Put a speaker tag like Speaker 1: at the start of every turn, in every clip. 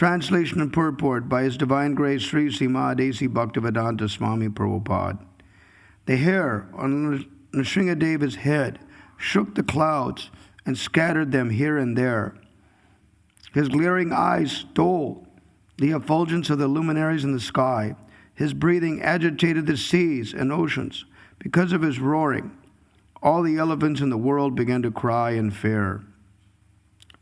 Speaker 1: Translation and purport by His Divine Grace Sri Srimadesi Bhaktivedanta Swami Prabhupada. The hair on Nrsingadeva's head shook the clouds and scattered them here and there. His glaring eyes stole the effulgence of the luminaries in the sky. His breathing agitated the seas and oceans. Because of his roaring, all the elephants in the world began to cry in fear.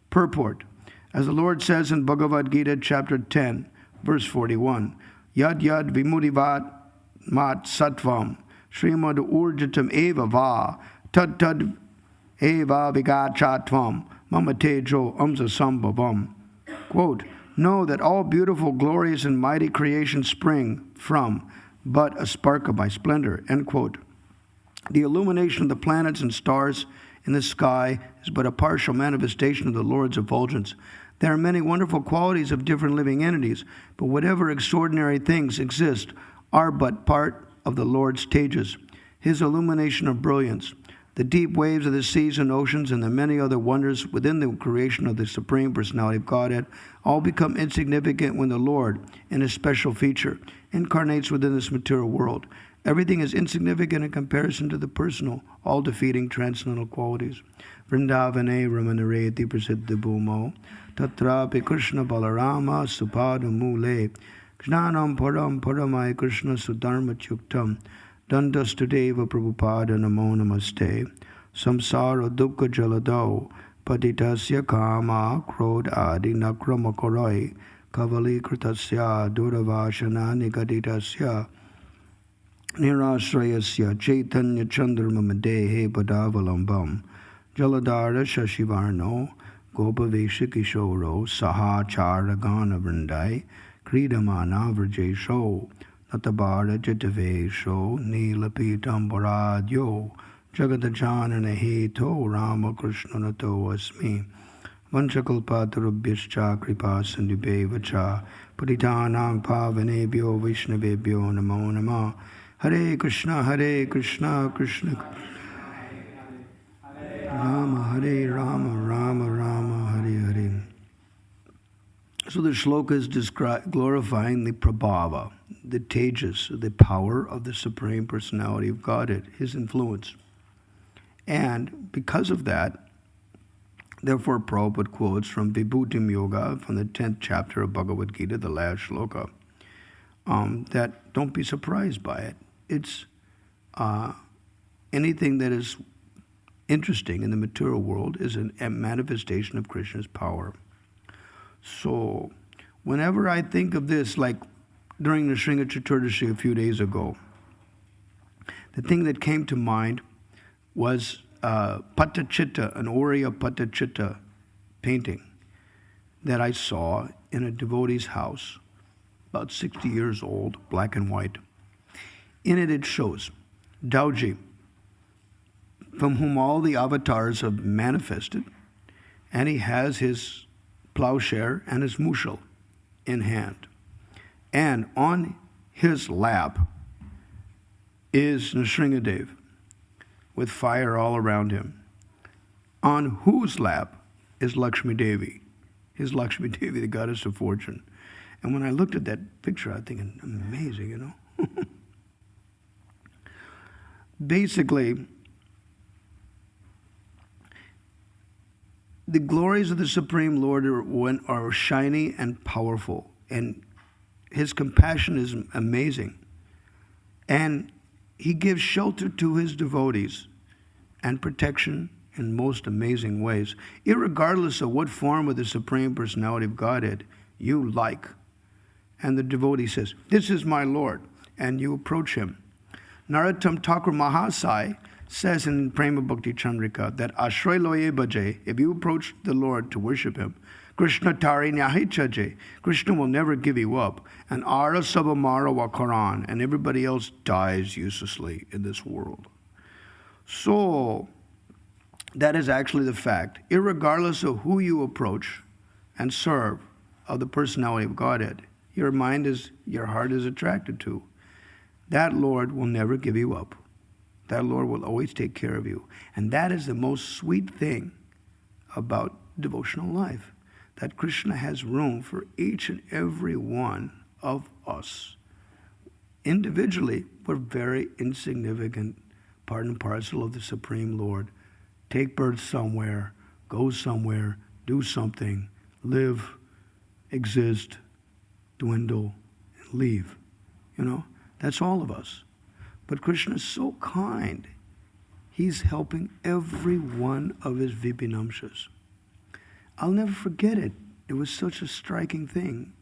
Speaker 1: Purport. As the Lord says in Bhagavad Gita chapter 10, verse 41, Yad yad vimudivat mat sattvam srimad urjatam eva va tad tad eva vigachatvam mama tejo amsa sambhavam. Quote, know that all beautiful, glorious, and mighty creations spring from but a spark of my splendor. End quote. The illumination of the planets and stars in the sky is but a partial manifestation of the Lord's effulgence. There are many wonderful qualities of different living entities, but whatever extraordinary things exist are but part of the Lord's stages, His illumination of brilliance. The deep waves of the seas and oceans and the many other wonders within the creation of the Supreme Personality of Godhead all become insignificant when the Lord, in a special feature, incarnates within this material world. Everything is insignificant in comparison to the personal, all-defeating transcendental qualities. Vrindavane Ramanareti Prasiddha Bhumo Tatrapi Krishna Balarama Supada Mule Jnanam Param Paramai Krishna Sudharma Chuktam Dandastudeva Prabhupada Namo Namaste Samsara Dukkha Jalado Patitasya Kama Krodh Adi Nakramakoroi Kavali Kritasya Duravashana Nikaditasya Nirashrayasya Chaitanya Chandramadehe Padavalambam Jaladara Shashivarno Gopavesha Kishoro Sahachara Gana Vrindai Kridamana Vrajesho Natabara Jitavesho Nilapitam Paradyo Jagadajana Heto Rama Krishna Nato Asmi Vanchakalpatarubhyascha Kripa Sindhubevacha Paditanang Pavanebhyo Vaishnavebhyo Namo Namah Hare Krishna Krishna Krishna Rama Hare Rama Rama Rama Hare Hare. So the shloka is glorifying the prabhava, the tejas, the power of the Supreme Personality of Godhead, His influence. And because of that, therefore Prabhupada quotes from Vibhutim Yoga from the 10th chapter of Bhagavad Gita, the last shloka, that don't be surprised by it. It's anything that is interesting in the material world is a manifestation of Krishna's power. So whenever I think of this, like during the Shringa Chaturdashi a few days ago, the thing that came to mind was Pattachitta, an Oriya Pattachitta painting that I saw in a devotee's house, about 60 years old, black and white. In it shows Dauji, from whom all the avatars have manifested, and he has his plowshare and his mushal in hand. And on his lap is Nrsingadev, with fire all around him, on whose lap is Lakshmi Devi, his Lakshmi Devi, the goddess of fortune. And when I looked at that picture, I thinking, amazing, you know? Basically, the glories of the Supreme Lord are shiny and powerful, and His compassion is amazing. And He gives shelter to His devotees and protection in most amazing ways, irregardless of what form of the Supreme Personality of Godhead you like. And the devotee says, this is my Lord, and you approach Him. Narottam Thakur Mahasai says in Prema Bhakti Chandrika that Ashray Loye Bhaje, if you approach the Lord to worship Him, Krishna Tari Nyahichaje, Krishna will never give you up, and Ara Sabamara Wakaran, and everybody else dies uselessly in this world. So, that is actually the fact. Irregardless of who you approach and serve of the personality of Godhead, your heart is attracted to. That Lord will never give you up. That Lord will always take care of you. And that is the most sweet thing about devotional life. that Krishna has room for each and every one of us. Individually, we're very insignificant, part and parcel of the Supreme Lord. Take birth somewhere, go somewhere, do something, live, exist, dwindle, and leave. That's all of us. But Krishna is so kind. He's helping every one of his Vipinamshas. I'll never forget it. It was such a striking thing.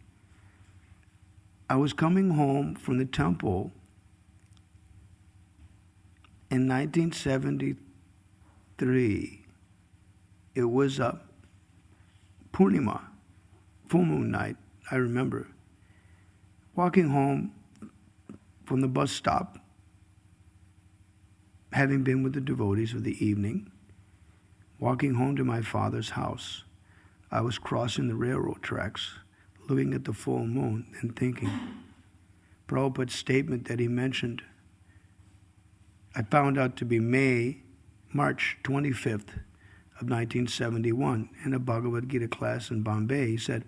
Speaker 1: I was coming home from the temple in 1973. It was a Purnima, full moon night, I remember. Walking home from the bus stop, having been with the devotees of the evening, walking home to my father's house. I was crossing the railroad tracks, looking at the full moon and thinking. Prabhupada's statement that he mentioned, I found out to be March 25th of 1971 in a Bhagavad Gita class in Bombay. He said,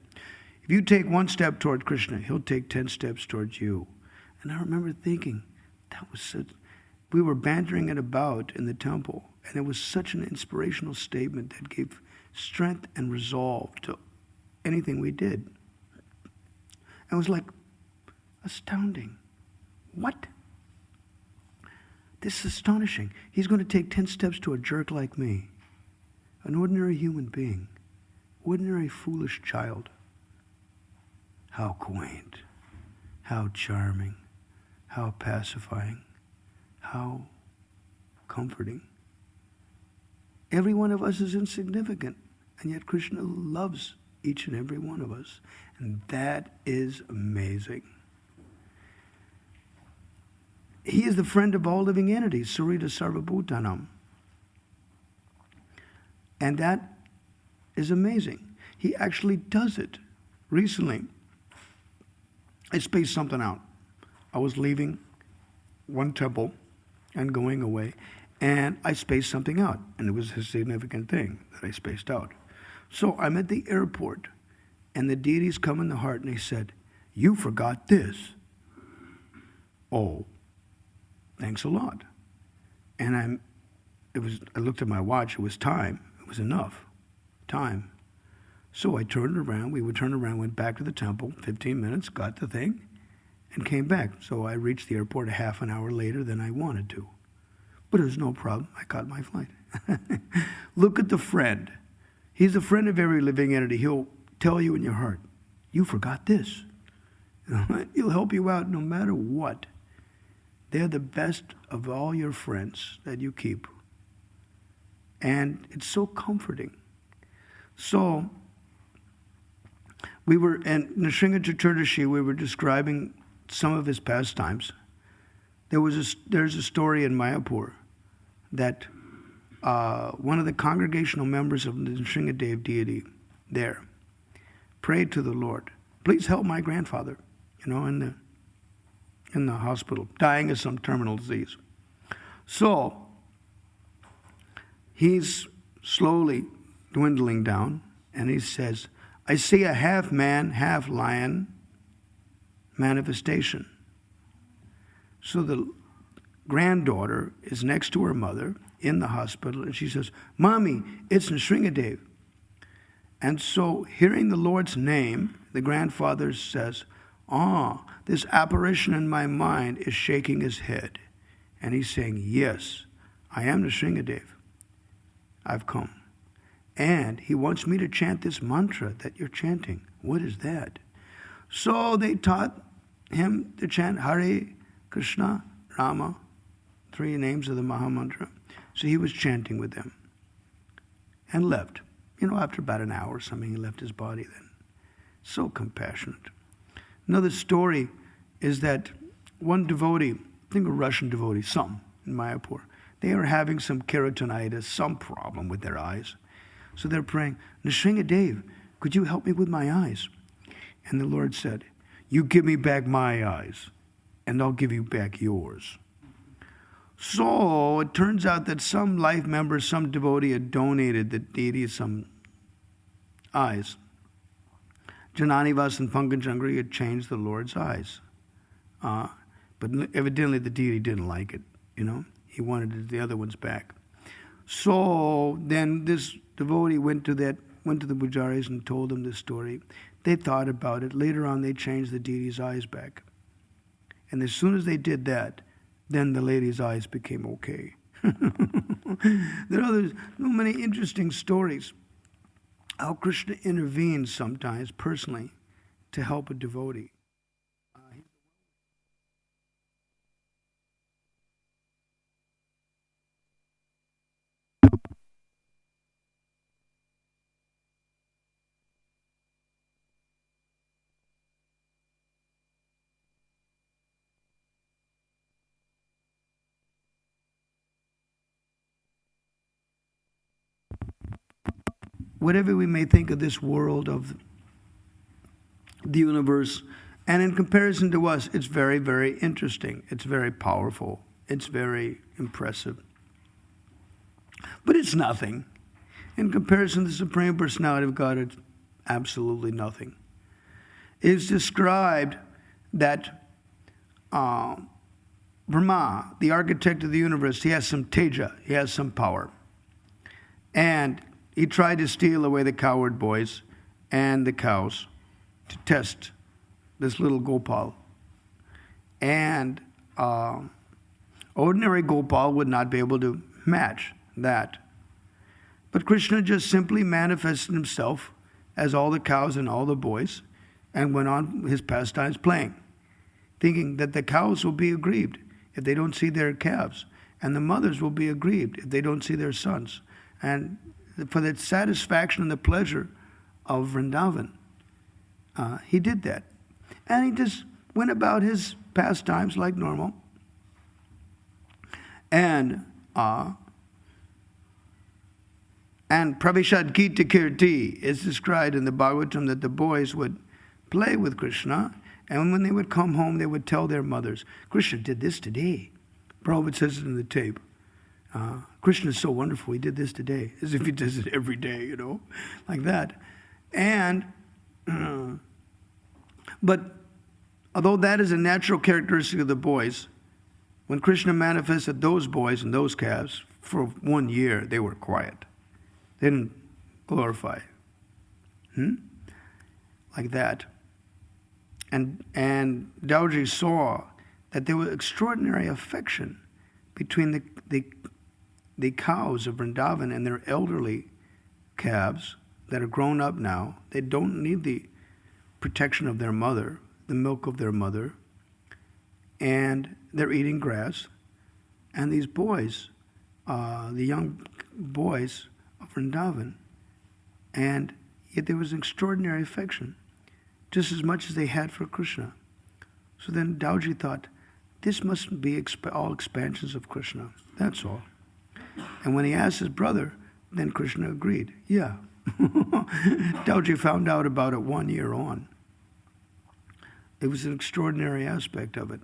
Speaker 1: if you take one step toward Krishna, he'll take 10 steps towards you. And I remember thinking, we were bantering it about in the temple, and it was such an inspirational statement that gave strength and resolve to anything we did. It was like astounding. What? This is astonishing. He's going to take 10 steps to a jerk like me, an ordinary human being, ordinary foolish child. How quaint, how charming, how pacifying, how comforting. Every one of us is insignificant, and yet Krishna loves each and every one of us. And that is amazing. He is the friend of all living entities, Surita Sarvabhutanam. And that is amazing. He actually does it. Recently, I spaced something out. I was leaving one temple and going away, and I spaced something out, and it was a significant thing that I spaced out. So I'm at the airport, and the deities come in the heart, and they said, you forgot this. Oh, thanks a lot. And I looked at my watch, it was time. It was enough time. So I turned around, went back to the temple, 15 minutes, got the thing, and came back. So I reached the airport a half an hour later than I wanted to. But it was no problem. I caught my flight. Look at the friend. He's the friend of every living entity. He'll tell you in your heart, you forgot this. He'll help you out no matter what. They're the best of all your friends that you keep. And it's so comforting. So, we were in Nrsimha Chaturdashi, we were describing some of his pastimes. There's a story in Mayapur that one of the congregational members of the Nrsimhadev deity there prayed to the Lord, please help my grandfather, in the hospital, dying of some terminal disease. So, he's slowly dwindling down, and he says, I see a half man, half lion manifestation. So the granddaughter is next to her mother in the hospital, and she says, Mommy, it's Nrsimhadev. And so, hearing the Lord's name, the grandfather says, this apparition in my mind is shaking his head. And he's saying, yes, I am Nrsimhadev. I've come. And he wants me to chant this mantra that you're chanting. What is that? So they taught him to chant Hare Krishna, Rama, 3 names of the Mahamantra. So he was chanting with them and left. After about an hour or something, he left his body then. So compassionate. Another story is that one devotee, I think a Russian devotee, in Mayapur, they are having some keratinitis, some problem with their eyes. So they're praying, Nrsimhadev, could you help me with my eyes? And the Lord said, you give me back my eyes, and I'll give you back yours. So it turns out that some life member, some devotee had donated the deity some eyes. Jananivas and Pankajangri had changed the Lord's eyes. But evidently the deity didn't like it, He wanted the other ones back. So then this devotee went to the pujaris and told them this story. They thought about it. Later on, they changed the deity's eyes back. And as soon as they did that, then the lady's eyes became okay. There are so many interesting stories how Krishna intervenes sometimes personally to help a devotee. Whatever we may think of this world, of the universe, and in comparison to us, it's very, very interesting. It's very powerful. It's very impressive. But it's nothing. In comparison to the Supreme Personality of God, it's absolutely nothing. It's described that Brahma, the architect of the universe, he has some teja, he has some power. And he tried to steal away the cowherd boys and the cows to test this little Gopal. And ordinary Gopal would not be able to match that. But Krishna just simply manifested himself as all the cows and all the boys and went on his pastimes playing, thinking that the cows will be aggrieved if they don't see their calves, and the mothers will be aggrieved if they don't see their sons. And for the satisfaction and the pleasure of Vrindavan, he did that. And he just went about his pastimes like normal. And Pravishad Gita Kirti is described in the Bhagavatam that the boys would play with Krishna, and when they would come home, they would tell their mothers, Krishna did this today. Prabhupada says it in the tape. Krishna is so wonderful, he did this today, as if he does it every day, like that. And, but although that is a natural characteristic of the boys, when Krishna manifested those boys and those calves, for 1 year, they were quiet. They didn't glorify. Like that. And Dauji saw that there was extraordinary affection between the cows of Vrindavan and their elderly calves that are grown up now. They don't need the protection of their mother, the milk of their mother, and they're eating grass. And these boys, the young boys of Vrindavan, and yet there was extraordinary affection, just as much as they had for Krishna. So then Dauji thought, this must be all expansions of Krishna. That's all. And when he asked his brother, then Krishna agreed. Yeah. Dauji found out about it 1 year on. It was an extraordinary aspect of it,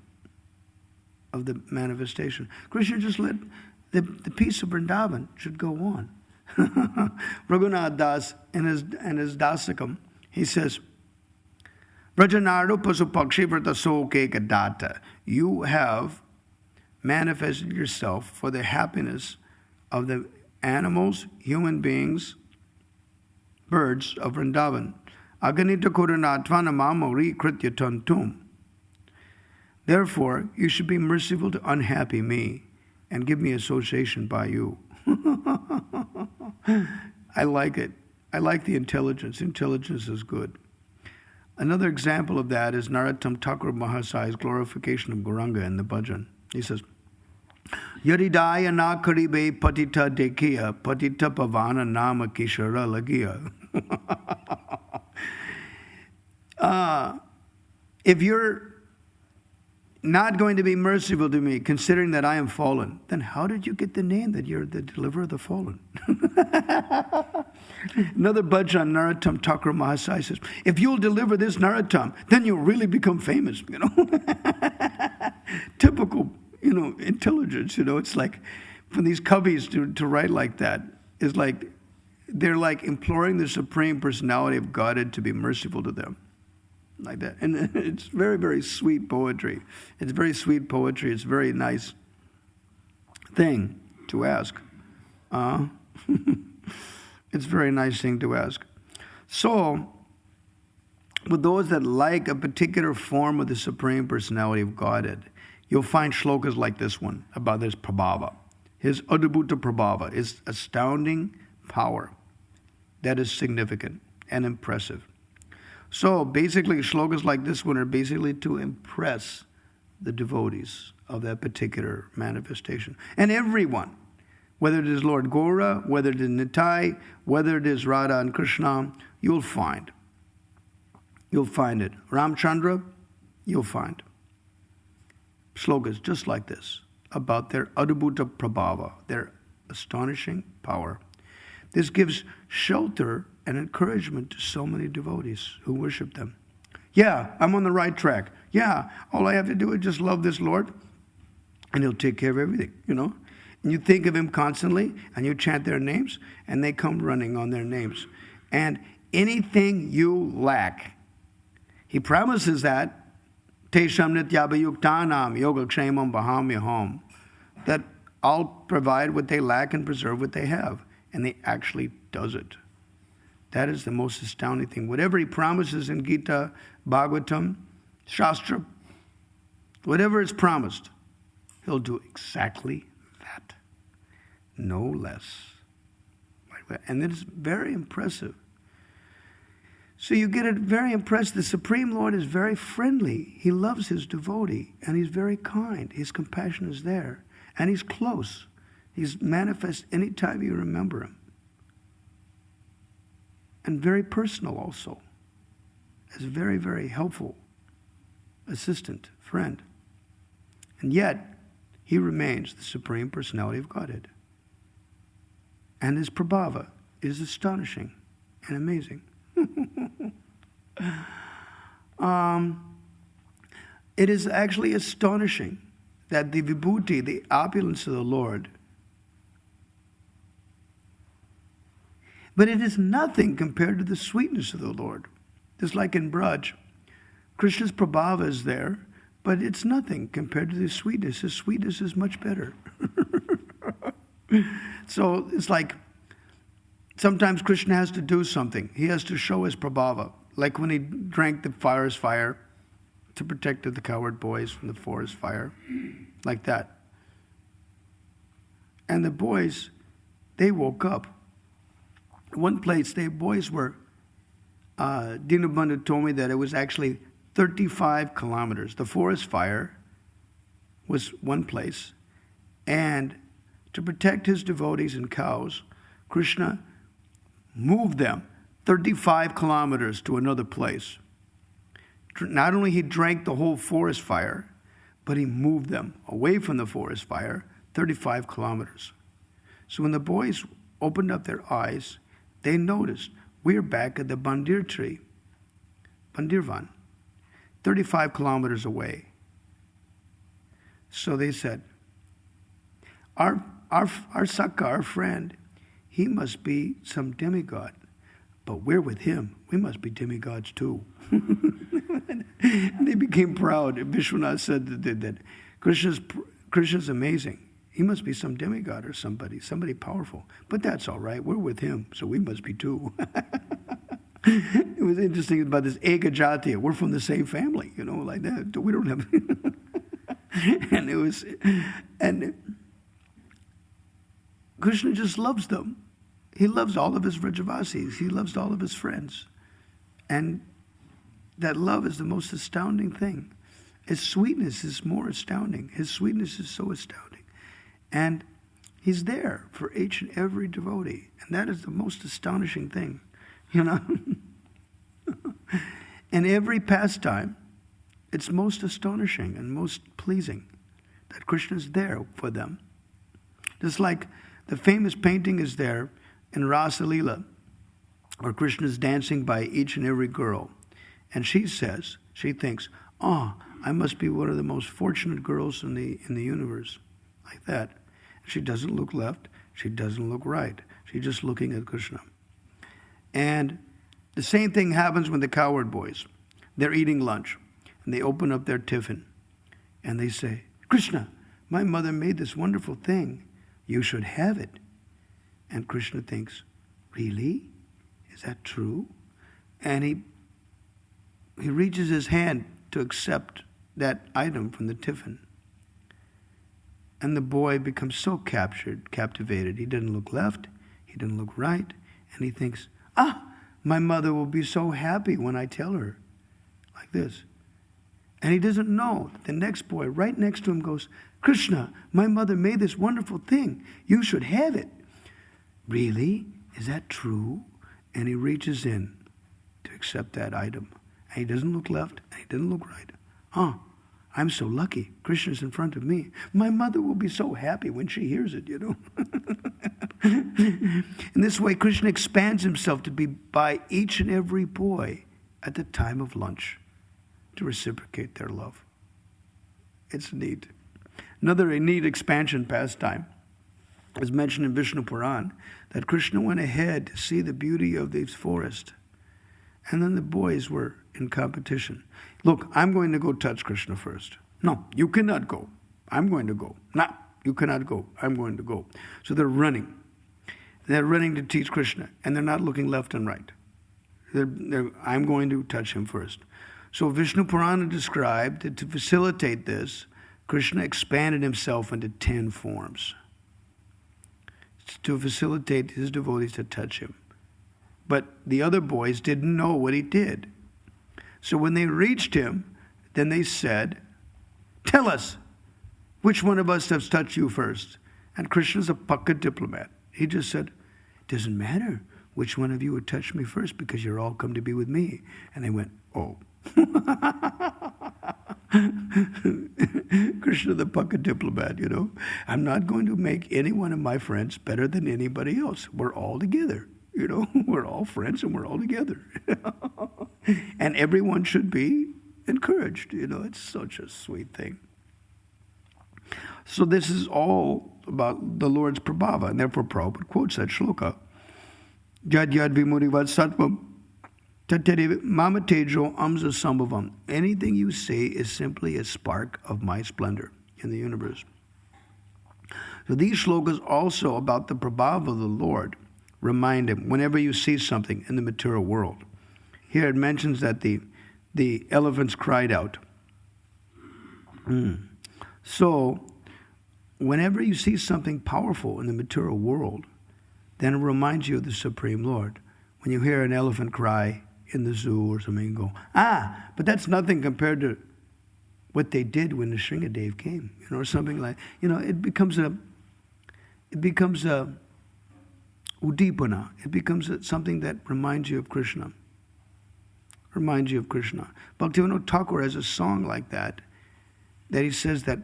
Speaker 1: of the manifestation. Krishna just let the peace of Vrindavan should go on. Raghunath Das, in his Dasakam, he says, Brajanardo Pasupakshi Vratasoke Kadata. You have manifested yourself for the happiness of the animals, human beings, birds of Vrindavan. Aganita Kuranatwana Mamori Kritya Tantum. Therefore, you should be merciful to unhappy me and give me association by you. I like it. I like the intelligence. Intelligence is good. Another example of that is Narottam Thakur Mahasai's glorification of Gauranga in the bhajan. He says, Yaridaya na karibe patita dekiya, patita pavana nama kishara lagiya. If you're not going to be merciful to me, considering that I am fallen, then how did you get the name that you're the deliverer of the fallen? Another bhajan, Narottam Thakur Mahasai says, if you'll deliver this Narottam, then you'll really become famous, Typical, intelligence, It's like, for these kavis to write like that is like they're like imploring the Supreme Personality of Godhead to be merciful to them. Like that. And it's very, very sweet poetry. It's very sweet poetry. It's a very nice thing to ask. It's a very nice thing to ask. So, with those that like a particular form of the Supreme Personality of Godhead, you'll find shlokas like this one about his prabhava. His adbhuta prabhava, his astounding power that is significant and impressive. So basically, shlokas like this one are basically to impress the devotees of that particular manifestation. And everyone, whether it is Lord Gaura, whether it is Nitai, whether it is Radha and Krishna, you'll find it. Ramchandra, you'll find shlokas just like this about their adbhuta prabhava, their astonishing power. This gives shelter and encouragement to so many devotees who worship them. Yeah, I'm on the right track. Yeah, all I have to do is just love this Lord, and He'll take care of everything, And you think of Him constantly, and you chant their names, and they come running on their names. And anything you lack, He promises that, Tesham nityabhayuktanam yogakshemam vahamyaham, that I'll provide what they lack and preserve what they have. And He actually does it. That is the most astounding thing. Whatever He promises in Gita, Bhagavatam, Shastra, whatever is promised, He'll do exactly that. No less. And it is very impressive. So you get it very impressed. The Supreme Lord is very friendly. He loves His devotee, and He's very kind. His compassion is there, and He's close. He's manifest anytime you remember Him. And very personal also. As a very, very helpful assistant, friend. And yet, He remains the Supreme Personality of Godhead. And His prabhava is astonishing and amazing. It is actually astonishing that the vibhuti, the opulence of the Lord, but it is nothing compared to the sweetness of the Lord. Just like in Braj, Krishna's prabhava is there, but it's nothing compared to His sweetness. His sweetness is much better. So it's like sometimes Krishna has to do something. He has to show His prabhava. Like when He drank the forest fire to protect the coward boys from the forest fire. Like that. And the boys, they woke up. One place, the boys were, Dinabandhu told me that it was actually 35 kilometers. The forest fire was one place. And to protect His devotees and cows, Krishna moved them 35 kilometers to another place. Not only He drank the whole forest fire, but He moved them away from the forest fire 35 kilometers. So when the boys opened up their eyes, they noticed we're back at the Bandir tree, Bandirvan, 35 kilometers away. So they said, our Sakka, our friend, he must be some demigod. But we're with him. We must be demigods too. And they became proud. Vishwanath said that Krishna's amazing. He must be some demigod or somebody powerful. But that's all right. We're with him, so we must be too. It was interesting about this Eka Jatiya. We're from the same family, like that. We don't have... And Krishna just loves them. He loves all of His Vrajavasis. He loves all of His friends. And that love is the most astounding thing. His sweetness is more astounding. His sweetness is so astounding. And He's there for each and every devotee. And that is the most astonishing thing, In every pastime, it's most astonishing and most pleasing that Krishna is there for them. Just like the famous painting is there in Rasa Leela, where Krishna is dancing by each and every girl. And she thinks, I must be one of the most fortunate girls in the universe. Like that. She doesn't look left. She doesn't look right. She's just looking at Krishna. And the same thing happens with the cowherd boys. They're eating lunch, and they open up their tiffin, and they say, Krishna, my mother made this wonderful thing. You should have it. And Krishna thinks, really? Is that true? And he reaches his hand to accept that item from the tiffin. And the boy becomes so captivated. He didn't look left, he didn't look right, and he thinks, my mother will be so happy when I tell her. Like this. And he doesn't know. The next boy right next to him goes, Krishna, my mother made this wonderful thing. You should have it. Really? Is that true? And he reaches in to accept that item. And he doesn't look left, and he doesn't look right. I'm so lucky. Krishna's in front of me. My mother will be so happy when she hears it, In this way, Krishna expands himself to be by each and every boy at the time of lunch to reciprocate their love. It's neat. Another neat expansion pastime is mentioned in Vishnu Puran, that Krishna went ahead to see the beauty of this forest. And then the boys were in competition. Look, I'm going to go touch Krishna first. No, you cannot go. I'm going to go. No, you cannot go. I'm going to go. So they're running. They're running to teach Krishna, and they're not looking left and right. I'm going to touch him first. So Vishnu Purana described that to facilitate this, Krishna expanded himself into 10 forms to facilitate his devotees to touch him. But the other boys didn't know what he did. So when they reached him, then they said, tell us, which one of us has touched you first? And Krishna's a pucka diplomat. He just said, it doesn't matter which one of you would touch me first because you're all come to be with me. And they went, oh. Krishna the pucka diplomat, I'm not going to make any one of my friends better than anybody else. We're all together, We're all friends and we're all together. And everyone should be encouraged, It's such a sweet thing. So this is all about the Lord's prabhava, and therefore Prabhupada quotes that shloka. Jad yad vimurivad sattvam tatteri mama tejo amsa sambhavam. Anything you say is simply a spark of my splendor in the universe. So these shlokas also about the prabhava of the Lord remind him whenever you see something in the material world. Here it mentions that the elephants cried out. So whenever you see something powerful in the material world, then it reminds you of the Supreme Lord. When you hear an elephant cry in the zoo or something, you go, but that's nothing compared to what they did when the Shringadev came, or something like, it becomes a udipana. It becomes something that reminds you of Krishna. Bhaktivinoda Thakur has a song like that he says that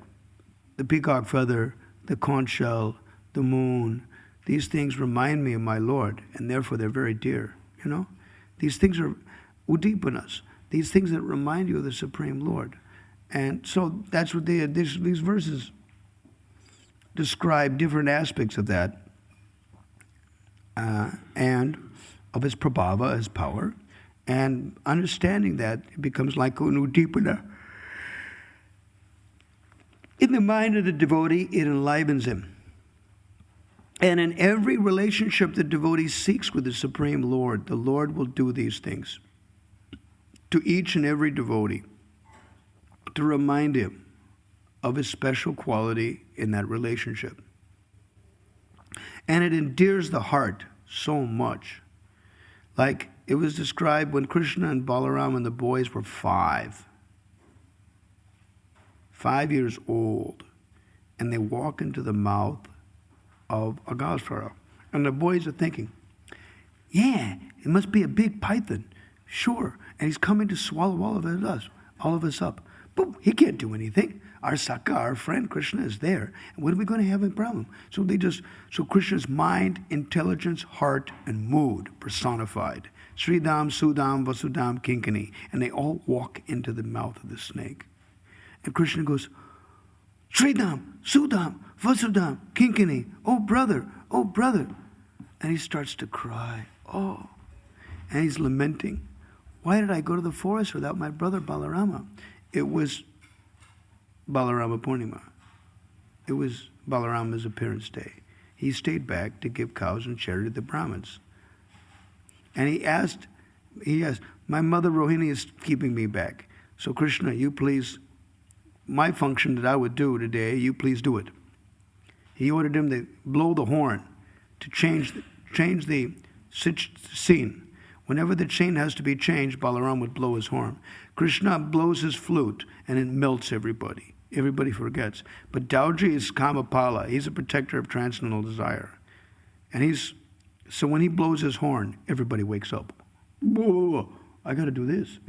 Speaker 1: the peacock feather, the conch shell, the moon, these things remind me of my Lord, and therefore they're very dear, These things are udipanas, these things that remind you of the Supreme Lord. And so that's what these verses describe different aspects of that, and of his prabhava, his power, and understanding that it becomes like an udipana. In the mind of the devotee, it enlivens him. And in every relationship the devotee seeks with the Supreme Lord, the Lord will do these things to each and every devotee to remind him of his special quality in that relationship. And it endears the heart so much. Like it was described when Krishna and Balaram and the boys were 5 years old, and they walk into the mouth of Agasthara. And the boys are thinking, yeah, it must be a big python. Sure. And he's coming to swallow all of us up. Boom, he can't do anything. Our Saka, our friend Krishna is there. And what are we going to have a problem? So Krishna's mind, intelligence, heart, and mood personified. Sridham, Sudham, Vasudham, Kinkani. And they all walk into the mouth of the snake. And Krishna goes, Sridham, Sudham, Vasudham, Kinkani, oh brother, oh brother. And he starts to cry. Oh. And he's lamenting, why did I go to the forest without my brother Balarama? It was Balarama Purnima. It was Balarama's appearance day. He stayed back to give cows and charity to the Brahmins. And he asked, my mother Rohini is keeping me back. So Krishna, you please, my function that I would do today, you please do it. He ordered him to blow the horn to change the scene. Whenever the chain has to be changed, Balaram would blow his horn. Krishna blows his flute and it melts everybody. Everybody forgets. But Dauji is Kamapala. He's a protector of transcendental desire. And so when he blows his horn, everybody wakes up. Whoa, whoa, whoa. I got to do this.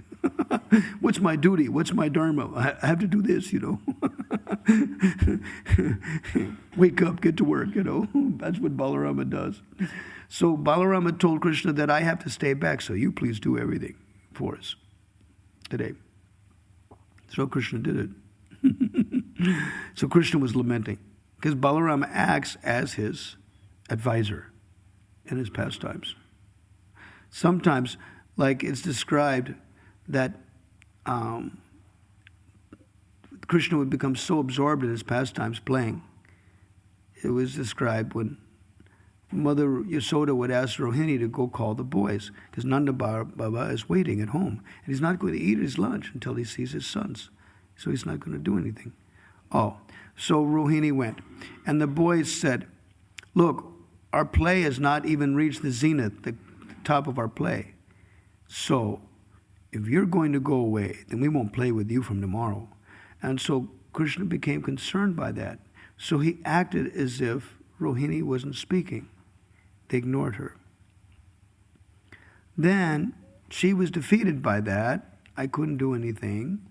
Speaker 1: What's my duty? What's my dharma? I have to do this, Wake up, get to work, That's what Balarama does. So Balarama told Krishna that I have to stay back, so you please do everything for us today. So Krishna did it. So Krishna was lamenting, because Balarama acts as his advisor in his pastimes. Sometimes, like it's described that Krishna would become so absorbed in his pastimes playing. It was described when Mother Yasoda would ask Rohini to go call the boys, because Nanda Baba is waiting at home, and he's not going to eat his lunch until he sees his sons. So he's not going to do anything. Oh, so Rohini went. And the boys said, look, our play has not even reached the zenith, the top of our play. So if you're going to go away, then we won't play with you from tomorrow. And so Krishna became concerned by that. So he acted as if Rohini wasn't speaking. They ignored her. Then she was defeated by that. I couldn't do anything.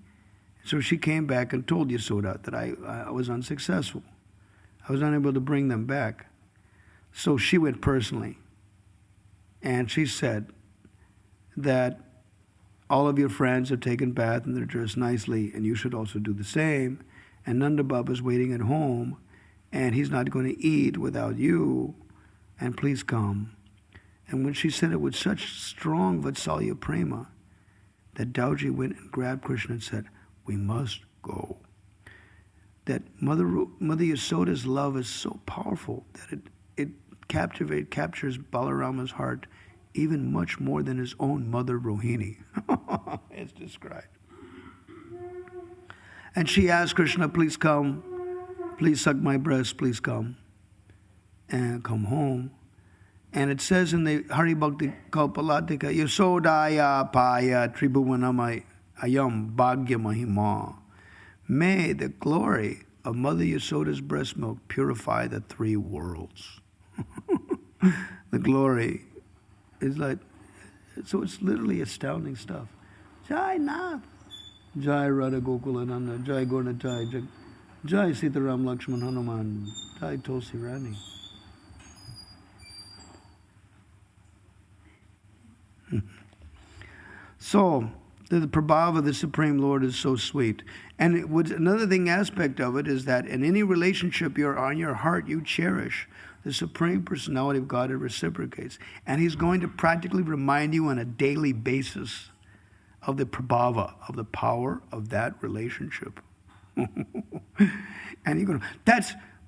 Speaker 1: So she came back and told Yasoda that I was unsuccessful. I was unable to bring them back. So she went personally. And she said that all of your friends have taken bath and they're dressed nicely, and you should also do the same. And Nanda Baba's waiting at home, and he's not going to eat without you, and please come. And when she said it with such strong Vatsalya prema, that Dauji went and grabbed Krishna and said, we must go. That Mother Yasoda's love is so powerful that it captures Balarama's heart even much more than his own mother Rohini. It's described. And she asked Krishna, please come, please suck my breast, please come, and come home. And it says in the Hari Bhakti Kalpalatika, Yasodaya Paya Tribhuvanam Ayam Bhagya Mahima. May the glory of Mother Yasoda's breast milk purify the three worlds. The glory is like, so it's literally astounding stuff. Jai Nath, Jai Radha Gokulananda, Jai Gornatai, Jai Sitaram Lakshman Hanuman, Jai Tulsi Rani. So, the Prabhava of the Supreme Lord is so sweet. And another aspect of it is that in any relationship you're on your heart, you cherish, the Supreme Personality of Godhead reciprocates. And He's going to practically remind you on a daily basis of the Prabhava, of the power of that relationship. And you're going,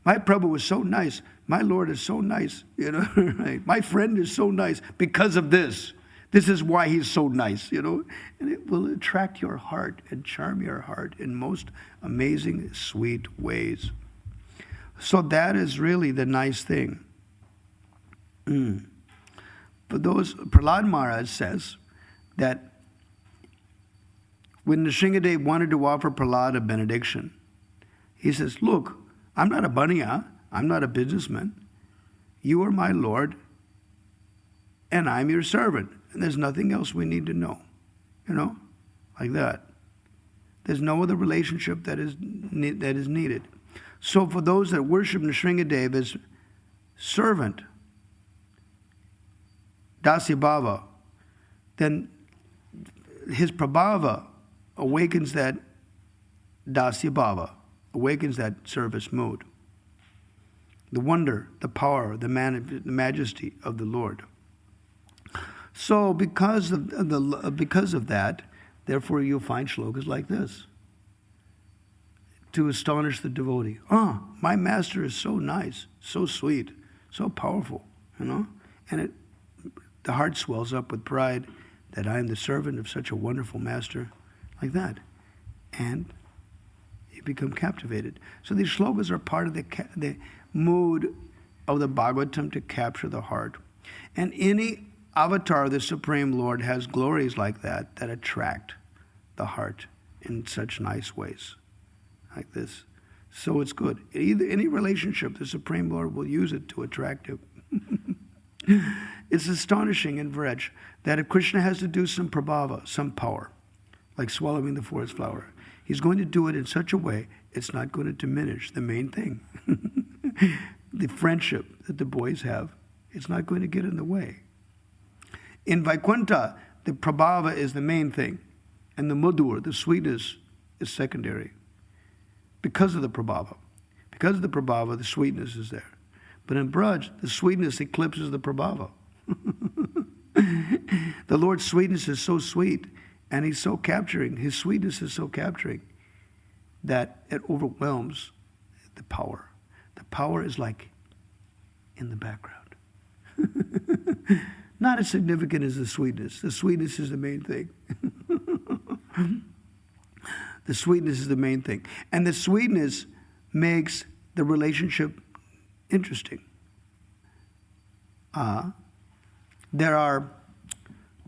Speaker 1: my Prabhu was so nice. My Lord is so nice. Right? My friend is so nice because of this. This is why he's so nice, And it will attract your heart and charm your heart in most amazing, sweet ways. So that is really the nice thing. But Prahlad Maharaj says that when Nrsingadev wanted to offer Prahlad a benediction, he says, look, I'm not a baniya, I'm not a businessman. You are my Lord, and I'm your servant. And there's nothing else we need to know, like that. There's no other relationship that is needed. So for those that worship Nrsingadev as servant, Dasya Bhava, then his Prabhava awakens that Dasya Bhava, awakens that service mood. The wonder, the power, the majesty of the Lord. So because of that, therefore you'll find shlokas like this to astonish the devotee. Oh, my master is so nice, so sweet, so powerful, And the heart swells up with pride that I am the servant of such a wonderful master, like that. And you become captivated. So these shlokas are part of the mood of the Bhagavatam to capture the heart. And any avatar of the Supreme Lord has glories like that attract the heart in such nice ways, like this. So it's good. Either any relationship, the Supreme Lord will use it to attract you. It's astonishing in Vraj that if Krishna has to do some prabhava, some power, like swallowing the forest flower, he's going to do it in such a way it's not going to diminish the main thing. The friendship that the boys have, it's not going to get in the way. In Vaikuntha, the prabhava is the main thing, and the madhur, the sweetness, is secondary. Because of the prabhava. Because of the prabhava, the sweetness is there. But in Braj, the sweetness eclipses the prabhava. The Lord's sweetness is so sweet, and He's so capturing, His sweetness is so capturing, that it overwhelms the power. The power is like in the background. Not as significant as the sweetness. The sweetness is the main thing. The sweetness is the main thing. And the sweetness makes the relationship interesting. There are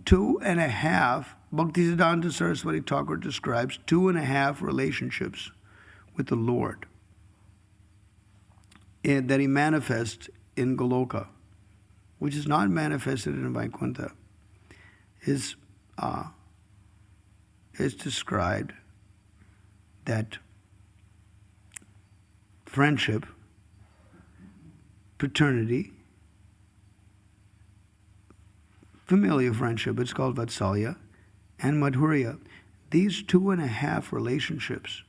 Speaker 1: 2.5, Bhaktisiddhanta Saraswati Thakur describes 2.5 relationships with the Lord that He manifests in Goloka, which is not manifested in Vaikuntha, is described that friendship, paternity, familial friendship, it's called Vatsalya, and Madhurya. These 2.5 relationships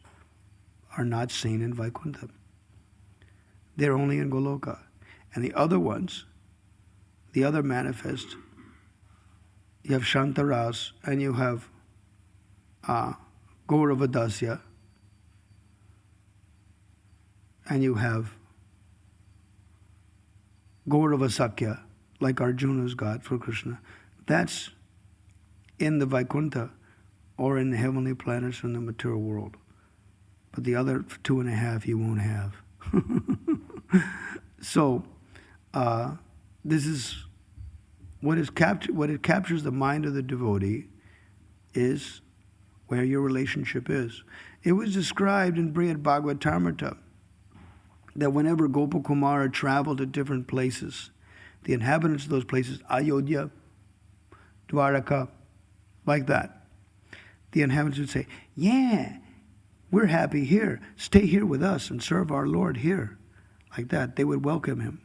Speaker 1: are not seen in Vaikuntha. They're only in Goloka. And the other ones, the other manifest, you have Shantaras and you have Gauravadasya, and you have Gauravasakya, like Arjuna's God for Krishna. That's in the Vaikuntha or in the heavenly planets in the material world. But the other 2.5 you won't have. So, this is what it captures the mind of the devotee is where your relationship is. It was described in Brihad Bhagavatamrita that whenever Gopakumara traveled to different places, the inhabitants of those places, Ayodhya, Dwaraka, like that, the inhabitants would say, yeah, we're happy here. Stay here with us and serve our Lord here. Like that, they would welcome him.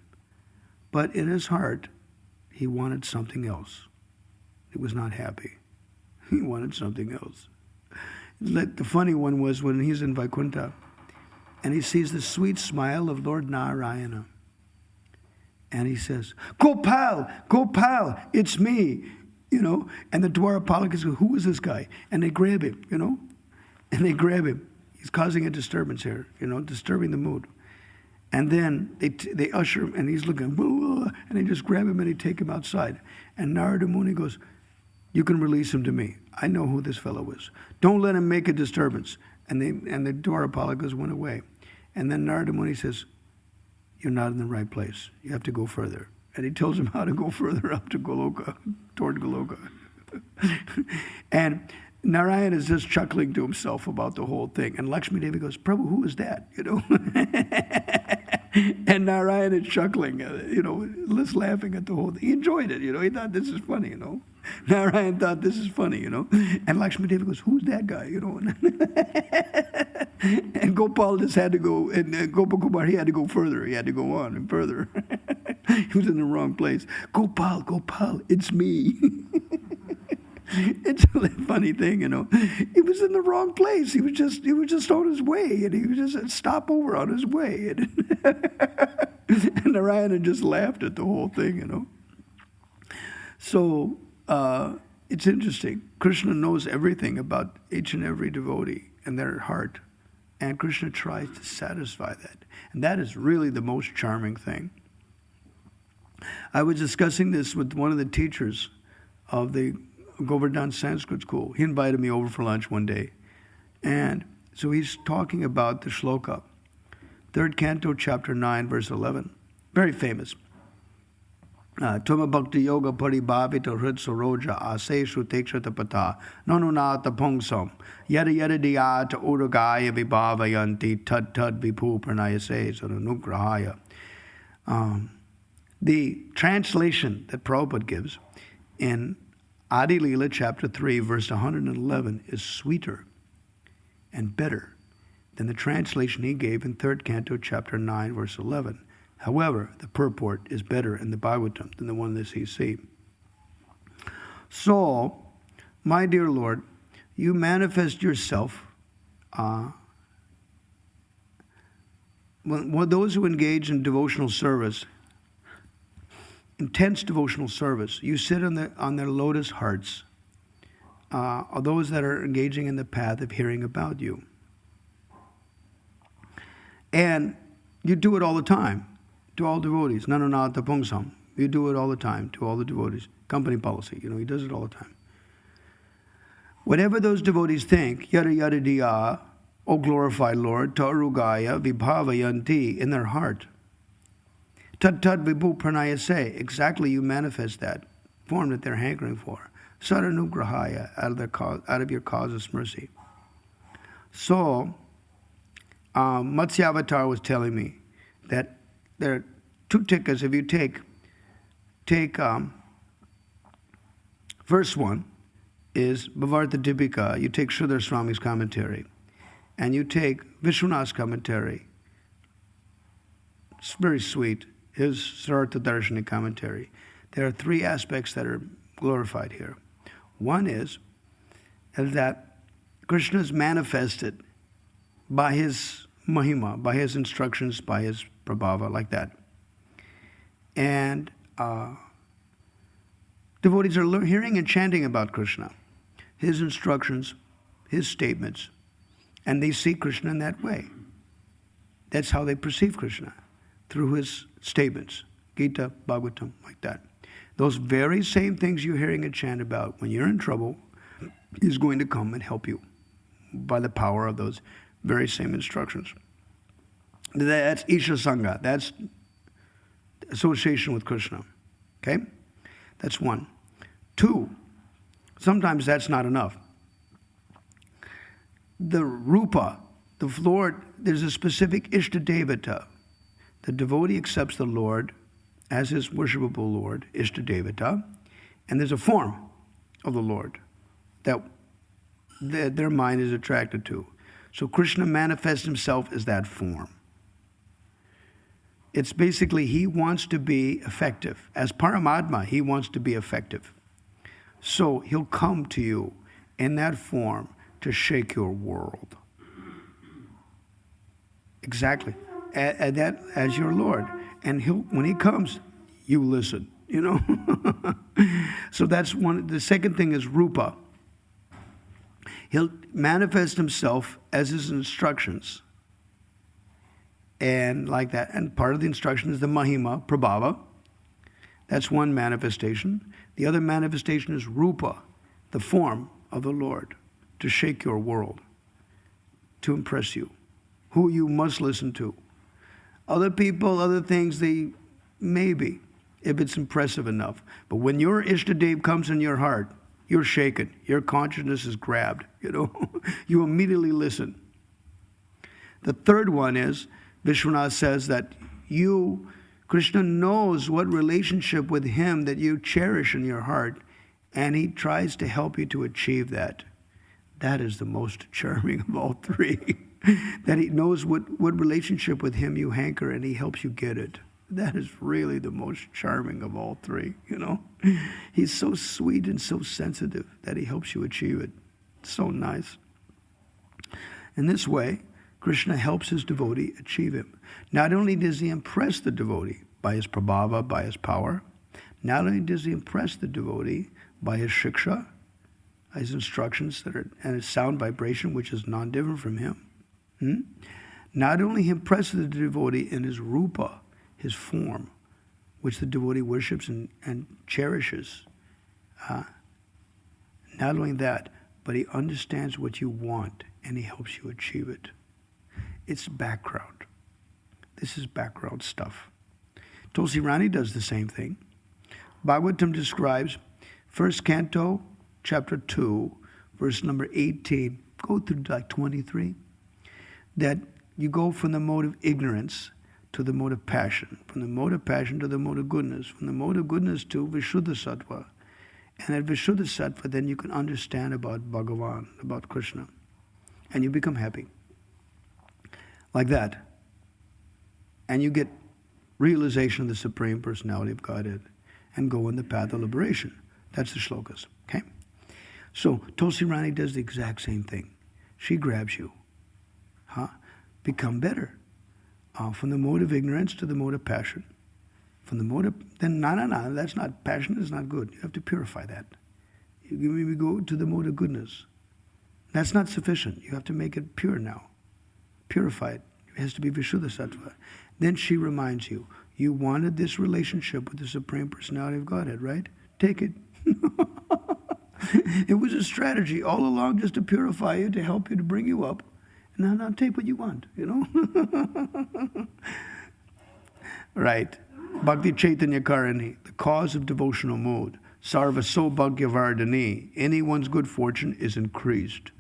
Speaker 1: But in his heart, he wanted something else. He was not happy. He wanted something else. The funny one was when he's in Vaikuntha and he sees the sweet smile of Lord Narayana. And he says, Gopal, Gopal, it's me. And the Dwarapalakas go, who is this guy? And they grab him, and they grab him. He's causing a disturbance here, disturbing the mood. And then they usher him, and he's looking, and they just grab him and they take him outside. And Narada Muni goes, you can release him to me. I know who this fellow is. Don't let him make a disturbance. And the Dwarapalakas went away. And then Narada Muni says, you're not in the right place. You have to go further. And he tells him how to go further up to Goloka, toward Goloka. And Narayana is just chuckling to himself about the whole thing. And Lakshmi Devi goes, Prabhu, who is that? And Narayana is chuckling, just laughing at the whole thing. He enjoyed it, he thought this is funny, Narayana thought this is funny, And Lakshmi Devi goes, who's that guy, And Gopal just had to go, and Gopakumar, he had to go further. He had to go on and further. He was in the wrong place. Gopal, it's me. It's a funny thing, He was in the wrong place. He was just on his way, and he was just a stopover on his way. And Narayana just laughed at the whole thing, So it's interesting. Krishna knows everything about each and every devotee and their heart. And Krishna tries to satisfy that. And that is really the most charming thing. I was discussing this with one of the teachers of the Govardhan Sanskrit School. He invited me over for lunch one day. And so he's talking about the shloka, 3rd canto, chapter 9, verse 11. Very famous. Tuma bhakti yoga paribhavita hrid saroja aseshu tekshata pata nanunata pungsam yada yada diyata uragaya vibhavayanti tad tad viphu pranayase sadanugrahaya. The translation that Prabhupada gives in Adi Leela chapter 3 verse 111 is sweeter and better than the translation he gave in 3rd canto chapter 9 verse 11. However, the purport is better in the Bhagavatam than the one that you see. So, my dear Lord, you manifest yourself. When those who engage in devotional service, intense devotional service, you sit on their lotus hearts, are those that are engaging in the path of hearing about you. And you do it all the time. To all devotees. Nanunata pungsam. You do it all the time to all the devotees. Company policy. He does it all the time. Whatever those devotees think, yada yada diya, O glorified Lord, tarugaya vibhavayanti, in their heart. Tad tad vibhu pranayase, exactly you manifest that form that they're hankering for. Sadanugrahaya, out of your causeless mercy. So, Matsyavatar was telling me that there are 2 tikas. If you take verse 1 is Bhavarta Dipika. You take Sridhar Swami's commentary, and you take Vishwanath's commentary. It's very sweet. His Sarartha Darshani commentary. There are 3 aspects that are glorified here. One is that Krishna is manifested by his mahima, by his instructions, by his prabhava, like that. And devotees are hearing and chanting about Krishna, his instructions, his statements, and they see Krishna in that way. That's how they perceive Krishna, through his statements, Gita, Bhagavatam, like that. Those very same things you're hearing and chant about, when you're in trouble, he's going to come and help you by the power of those very same instructions. That's Isha Sangha. That's association with Krishna. Okay? That's 1. 2, sometimes that's not enough. The Rupa, the Lord, there's a specific Ishtadevata. The devotee accepts the Lord as his worshipable Lord, Ishtadevata, and there's a form of the Lord that their mind is attracted to. So Krishna manifests himself as that form. It's basically he wants to be effective. As Paramatma, he wants to be effective. So he'll come to you in that form to shake your world. Exactly. As your Lord. And when he comes, you listen, So that's one. The second thing is Rupa. He'll manifest himself as his instructions. And like that. And part of the instruction is the Mahima, Prabhava. That's one manifestation. The other manifestation is Rupa, the form of the Lord, to shake your world, to impress you, who you must listen to. Other people, other things, they maybe, if it's impressive enough. But when your Ishtadev comes in your heart, you're shaken. Your consciousness is grabbed, You immediately listen. The third one is, Vishwanath says that Krishna knows what relationship with him that you cherish in your heart, and he tries to help you to achieve that. That is the most charming of all 3. That he knows what relationship with him you hanker, and he helps you get it. That is really the most charming of all 3, He's so sweet and so sensitive that he helps you achieve it. So nice. In this way, Krishna helps his devotee achieve him. Not only does he impress the devotee by his prabhava, by his power, not only does he impress the devotee by his shiksha, his instructions and his sound vibration, which is non-different from him. Not only he impresses the devotee in his rupa, his form, which the devotee worships and cherishes. Not only that, but he understands what you want and he helps you achieve it. It's background. This is background stuff. Tulsi Rani does the same thing. Bhagavatam describes, first canto, chapter 2, verse number 18, go through like 23, that you go from the mode of ignorance to the mode of passion, from the mode of passion to the mode of goodness, from the mode of goodness to Vishuddha Sattva. And at Vishuddha Sattva, then you can understand about Bhagavan, about Krishna. And you become happy. Like that. And you get realization of the Supreme Personality of Godhead and go on the path of liberation. That's the shlokas. Okay? So Tulsi Rani does the exact same thing. She grabs you. Become better. From the mode of ignorance to the mode of passion. From the mode of, then no, that's not, passion is not good. You have to purify that. You go to the mode of goodness. That's not sufficient. You have to make it pure now. Purify it. It has to be Vishuddha Sattva. Then she reminds you, you wanted this relationship with the Supreme Personality of Godhead, right? Take it. It was a strategy all along just to purify you, to help you, to bring you up. Now take what you want, you know? Right. Bhakti Chaitanya Karani, the cause of devotional mood. Sarva Saubhagya Vardhani, anyone's good fortune is increased.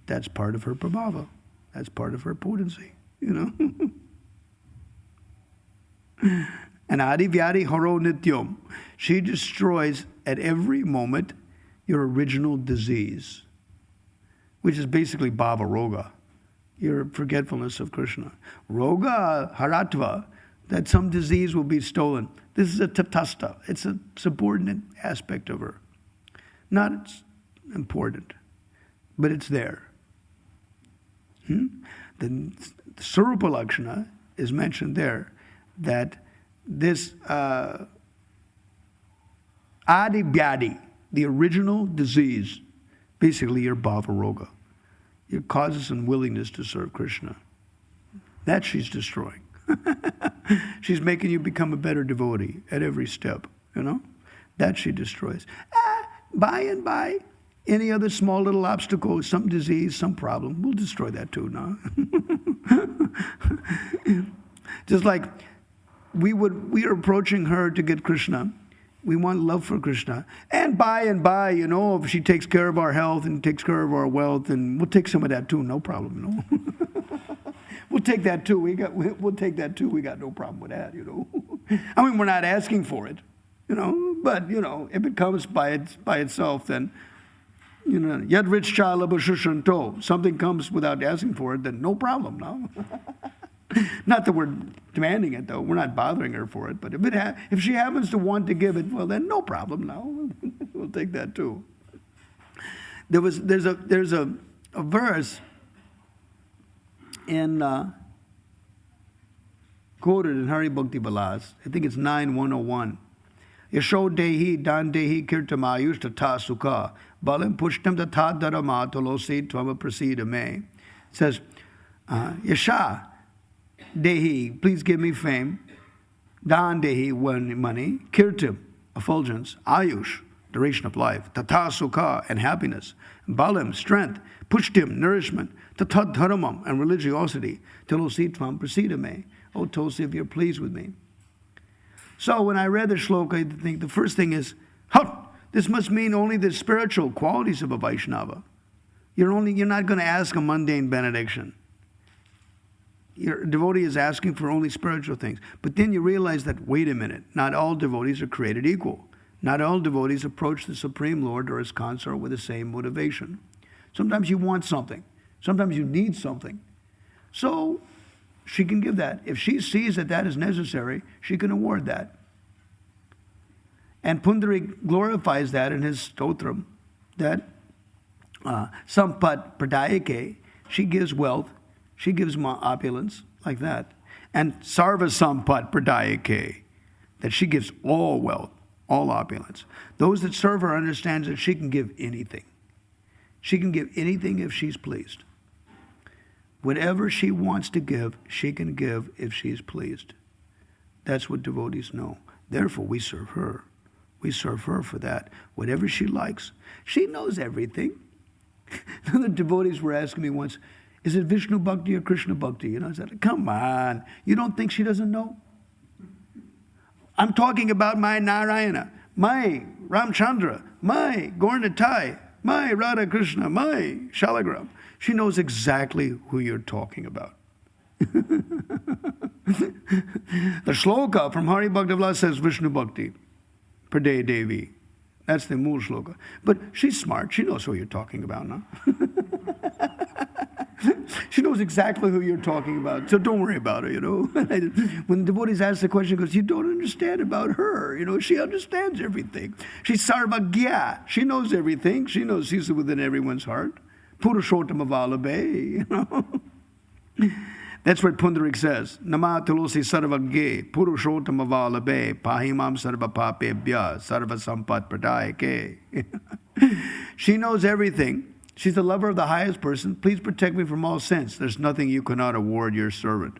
Speaker 1: That's part of her prabhava. That's part of her potency, you know? And Adi Vyadi Haro Nityam, she destroys at every moment your original disease, which is basically bhava roga, your forgetfulness of Krishna. Roga haratva, that some disease will be stolen. This is a tatastha. It's a subordinate aspect of her. Not important, but it's there. The Sarupa Lakshana is mentioned there, that this Adi Vyadi, the original disease, basically your bhava roga, your causes and willingness to serve Krishna. That she's destroying. She's making you become a better devotee at every step, you know? That she destroys. By and by, any other small little obstacle, some disease, some problem, we'll destroy that too, no? Just like we are approaching her to get Krishna. We want love for Krishna. And by, you know, if she takes care of our health and takes care of our wealth, and we'll take some of that too, no problem, you know? We'll take that too. We'll take that too. We got no problem with that, you know. I mean, we're not asking for it, you know. But you know, if it comes by itself, then you know, yad richcha labashushanto. Something comes without asking for it, then no problem, no. Not that we're demanding it, though. We're not bothering her for it. But if she happens to want to give it, well, then no problem, no. We'll take that too. There's a verse in quoted in Hari Bhakti Vilas. I think it's 9:101. Yasho dehi dan dehi kirtamayush tata sukha balam pushtam tata dharama tolosi tvama prasida me. It says, Yasha dehi, please give me fame. Dan dehi, money. Kirtam, effulgence. Ayush, duration of life. Tata sukha, and happiness. Balam, strength. Pushtim, nourishment. Tatat dharamam, and religiosity. Tolosi tvam prasida me. Oh, Tulsi, if you're pleased with me. So when I read the shloka, I think the first thing is, this must mean only the spiritual qualities of a Vaishnava. You're not going to ask a mundane benediction. Your devotee is asking for only spiritual things. But then you realize that, wait a minute, not all devotees are created equal. Not all devotees approach the Supreme Lord or his consort with the same motivation. Sometimes you want something. Sometimes you need something. So she can give that. If she sees that that is necessary, she can award that. And Pundari glorifies that in his stotram, that Sampat Pradayake, she gives wealth, she gives opulence, like that. And Sarva Sampat Pradayake, that she gives all wealth. all opulence. Those that serve her understands that she can give anything. She can give anything if she's pleased. Whatever she wants to give, she can give if she's pleased. That's what devotees know. Therefore, we serve her. We serve her for that. Whatever she likes. She knows everything. The devotees were asking me once, is it Vishnu Bhakti or Krishna Bhakti? I said, come on. You don't think she doesn't know? I'm talking about my Narayana, my Ramchandra, my Gaurnitai, my Radha Krishna, my Shalagram. She knows exactly who you're talking about. The shloka from Hari Bhakti says Vishnu Bhakti, Pradeya Devi. That's the mool shloka. But she's smart. She knows who you're talking about now. She knows exactly who you're talking about. So don't worry about her, When devotees ask the question, goes, you don't understand about her. She understands everything. She's sarvagya. She knows everything. She knows she's within everyone's heart. Purushottama Vallabhe, That's what Pundarik says. Nama Tulosi Sarvagye, Purushottama Vallabhe, Pahimam Sarva Papebhya, Sarva Sampat Pradayake. She knows everything. She's the lover of the highest person. Please protect me from all sins. There's nothing you cannot award your servant.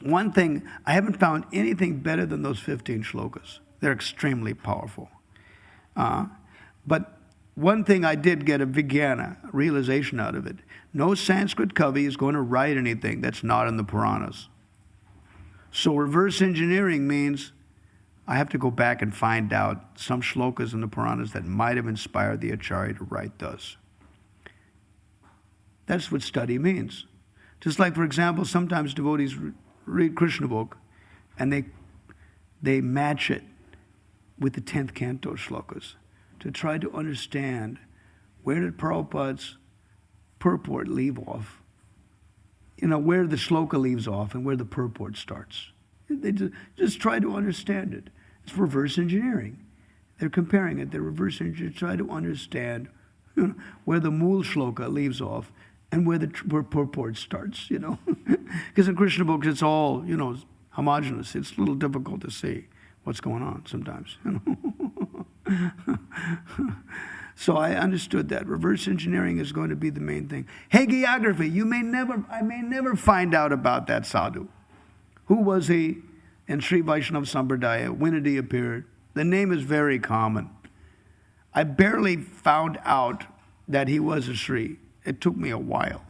Speaker 1: One thing, I haven't found anything better than those 15 shlokas. They're extremely powerful. But one thing I did get a vijnana, realization out of it. No Sanskrit Kavi is going to write anything that's not in the Puranas. So reverse engineering means I have to go back and find out some shlokas in the Puranas that might have inspired the Acharya to write thus. That's what study means. Just like, for example, sometimes devotees read Krishna book and they match it with the 10th canto shlokas to try to understand where did Prabhupada's purport leave off. Where the shloka leaves off and where the purport starts. They just try to understand it. It's reverse engineering. They're comparing it. They're reverse engineering to try to understand where the mool shloka leaves off and where purport starts, Because in Krishna books, it's all, homogeneous. It's a little difficult to see what's going on sometimes, So I understood that. Reverse engineering is going to be the main thing. Hagiography, I may never find out about that sadhu. Who was he in Sri Vaishnava Sampradaya? When did he appear? The name is very common. I barely found out that he was a Sri. It took me a while.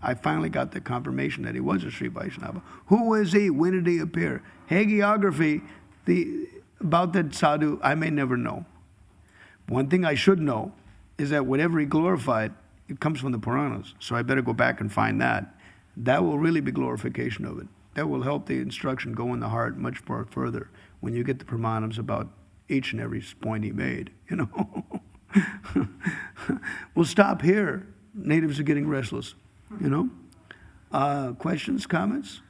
Speaker 1: I finally got the confirmation that he was a Sri Vaishnava. Who was he? When did he appear? Hagiography, about that sadhu, I may never know. One thing I should know is that whatever he glorified, it comes from the Puranas. So I better go back and find that. That will really be glorification of it. That will help the instruction go in the heart much more further when you get the pramanams about each and every point he made, We'll stop here. Natives are getting restless, Questions, comments?